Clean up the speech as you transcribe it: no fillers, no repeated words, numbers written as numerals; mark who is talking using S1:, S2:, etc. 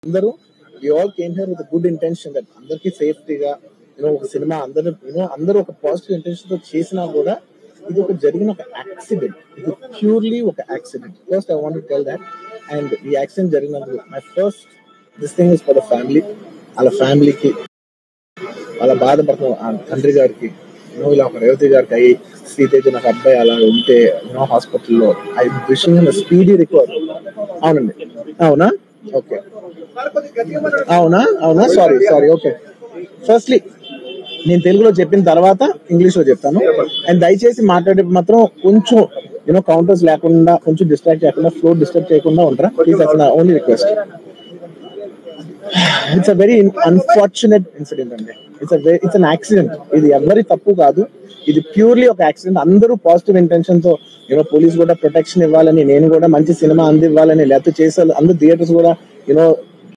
S1: అందరూ we all came here with good intention that అందరికి సేఫ్టీగా ఒక సినిమా అందరూ ఒక పాజిటివ్ ఇంటెన్షన్ తో చేసినా కూడా ఇది ఒక జరిగిన ఒక యాక్సిడెంట్. ఇది ప్యూర్లీ ఒక accident. First I want to tell that. And ఈ యాక్సిడెంట్ జరిగినందుకు my first this thing is for the family. వాళ్ళ ఫ్యామిలీకి, వాళ్ళ బాధపడుతున్న తండ్రి గారికి, ఇలా ఒక రేవతి గారికి అయ్యి శ్రీతేజ నాకు అబ్బాయి అలా ఉంటే హాస్పిటల్లో ఐ విషింగ్ స్పీడీ రికవర్. అవునండి. అవునా? ఓకే. అవునా సారీ ఓకే. ఫస్ట్లీ నేను తెలుగులో చెప్పిన తర్వాత ఇంగ్లీష్ లో చెప్తాను. అండ్ దయచేసి మాట్లాడే మాత్రం కొంచెం కౌంటర్స్ లేకుండా, కొంచెం డిస్ట్రాక్ట్ చేయకుండా, ఫ్లో డిస్టర్బ్ చేయకుండా ఉంటారా ప్లీజ్. దట్స్ నా only request. It's a very unfortunate incident అండి. It's an accident. ఇది ఎవరి తప్పు కాదు. ఇది ప్యూర్లీ ఒక యాక్సిడెంట్. అందరూ పాజిటివ్ ఇంటెన్షన్ తో పోలీస్ కూడా ప్రొటెక్షన్ ఇవ్వాలని, నేను కూడా మంచి సినిమా అందివ్వాలని, లేకపోతే చేసే అందరు థియేటర్స్ కూడా